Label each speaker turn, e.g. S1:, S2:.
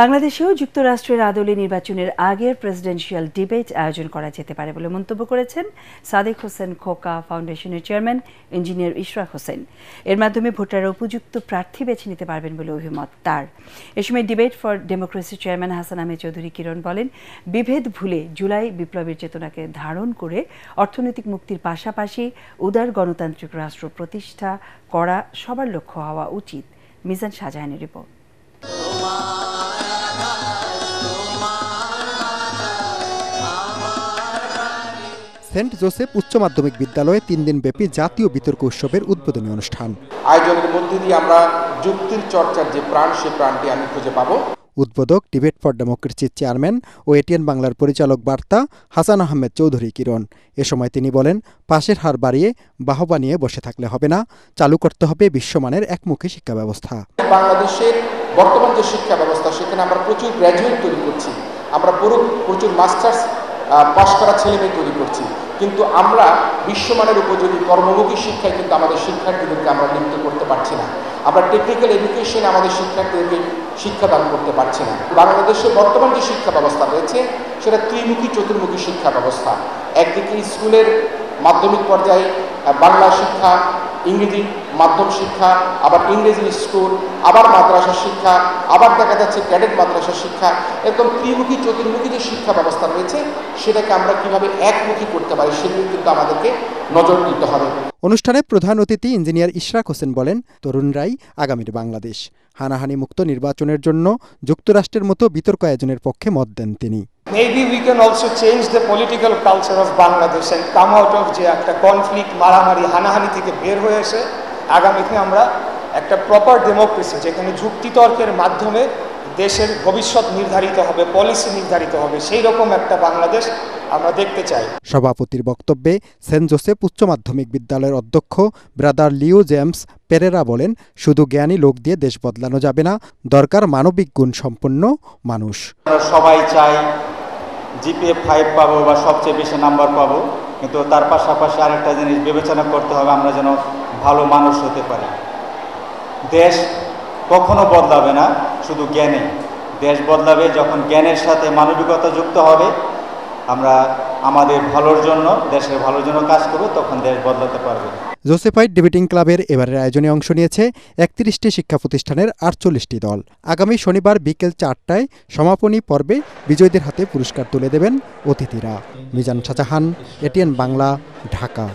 S1: বাংলাদেশেও যুক্তরাষ্ট্রের আদলে নির্বাচনের আগের প্রেসিডেন্সিয়াল ডিবেট আয়োজন করা যেতে পারে বলে মন্তব্য করেছেন সাদেক হোসেন খোকা ফাউন্ডেশনের চেয়ারম্যান ইঞ্জিনিয়ার ইশরাক হোসেন। এর মাধ্যমে ভোটাররা উপযুক্ত প্রার্থী বেছে নিতে পারবেন বলে অভিমত তার। এ সময় debate for democracy chairman Hasan Ahmed Chowdhury Kiron বলেন, বিভেদ ভুলে জুলাই বিপ্লবের চেতনাকে ধারণ করে অর্থনৈতিক মুক্তির পাশাপাশি উদার গণতান্ত্রিক রাষ্ট্র প্রতিষ্ঠা করা সবার লক্ষ্য হওয়া উচিত। মিজান শাহজাহানের রিপোর্ট।
S2: সেন্ট জোসেফ উচ্চ মাধ্যমিক বিদ্যালয়ে ৩ দিনব্যাপী জাতীয় বিতর্ক উৎসবের উদ্বোধনী অনুষ্ঠান।
S3: আয়োজনের মধ্যে দিয়ে আমরা যুক্তির চর্চার যে প্রাণ, সে প্রাণটি আমি খুঁজে পাবো।
S2: উদ্বোধক ডিবেট ফর ডেমোক্রেসির চেয়ারম্যান ও এটিএন বাংলার পরিচালক বার্তা হাসান আহমেদ চৌধুরী কিরণ। এ সময় তিনি বলেন, পাশের হার বাড়িয়ে বাহবা নিয়ে বসে থাকলে হবে না, চালু করতে হবে বিশ্বমানের একমুখী শিক্ষা ব্যবস্থা।
S3: বাংলাদেশের বর্তমান যে শিক্ষা ব্যবস্থা, সেখানে আমরা প্রচুর গ্র্যাজুয়েট তৈরি করছি, আমরা প্রচুর মাস্টার্স পাশ করা ছেলেমেয়ে তৈরি করছি, কিন্তু আমরা বিশ্বমানের উপযোগী কর্মমুখী শিক্ষায় কিন্তু আমাদের শিক্ষার্থীদেরকে আমরা লিপ্ত করতে পারছি না। আমরা টেকনিক্যাল এডুকেশনে আমাদের শিক্ষার্থীদেরকে শিক্ষাদান করতে পারছি না। বাংলাদেশের বর্তমান যে শিক্ষা ব্যবস্থা রয়েছে, সেটা ত্রিমুখী চতুর্মুখী শিক্ষা ব্যবস্থা। একদিকে স্কুলের মাধ্যমিক পর্যায়ে বাংলা শিক্ষা, ইংরেজি মাধ্যম শিক্ষা, আবার ইংরেজি স্কুল, আবার মাদ্রাসা শিক্ষা, আবার দেখা যাচ্ছে ক্যাডেট মাদ্রাসা শিক্ষা। এরকম ত্রিমুখী চতুর্মুখী যে শিক্ষা ব্যবস্থা রয়েছে, সেটাকে আমরা কিভাবে একমুখী করতে পারি, সেদিকে কিন্তু আমাদেরকে নজর দিতে হবে।
S2: অনুষ্ঠানে প্রধান অতিথি ইঞ্জিনিয়ার ইশরাক হোসেন বলেন, তরুণরাই আগামীর বাংলাদেশ। হানাহানি মুক্ত নির্বাচনের জন্য যুক্তরাষ্ট্রের মতো বিতর্ক আয়োজনের পক্ষে মত দেন তিনি।
S4: Maybe we can also change the political culture of Bangladesh and come out of যে একটা কনফ্লিক্ট, মারামারি, হানাহানি থেকে বের হয়ে এসে আগামীতে আমরা একটা প্রপার ডেমোক্রেসি, যেখানে যুক্তিতর্কের মাধ্যমে দেশের ভবিষ্যৎ নির্ধারিত হবে, পলিসি নির্ধারিত হবে, সেই রকম একটা বাংলাদেশ আমরা দেখতে চাই।
S2: সভাপতির বক্তব্যে সেন্ট জোসেফ উচ্চ মাধ্যমিক বিদ্যালয়ের অধ্যক্ষ ব্রাদার লিও জেমস পেরেরা বলেন, শুধু জ্ঞানী লোক দিয়ে দেশ বদলানো যাবে না, দরকার মানবিক গুণ সম্পন্ন মানুষ।
S5: সবাই চাই জিপিএ 5 পাবো বা সবচেয়ে বেশি নাম্বার পাবো, কিন্তু তার পাশাপাশি আরেকটা জিনিস বিবেচনা করতে হবে, আমরা যেন ভালো মানুষ হতে পারি। দেশ কখনো বদলাবে না শুধু জ্ঞানে, দেশ বদলাবে যখন জ্ঞানের সাথে মানবিকতা যুক্ত হবে। আমরা আমাদের ভালোর জন্য, দেশের ভালোর জন্য কাজ করব, তখন দেশ বদলাতে পারবে।
S2: জোসেফাইট ডিবেটিং ক্লাবের এবারের আয়োজনে অংশ নিয়েছে 31টি শিক্ষা প্রতিষ্ঠানের 48টি দল। আগামী শনিবার বিকেল 4টায় সমাপনী পর্বে বিজয়ীদের হাতে পুরস্কার তুলে দেবেন অতিথিরা। মিজান শাহজাহান, এটিএন বাংলা, ঢাকা।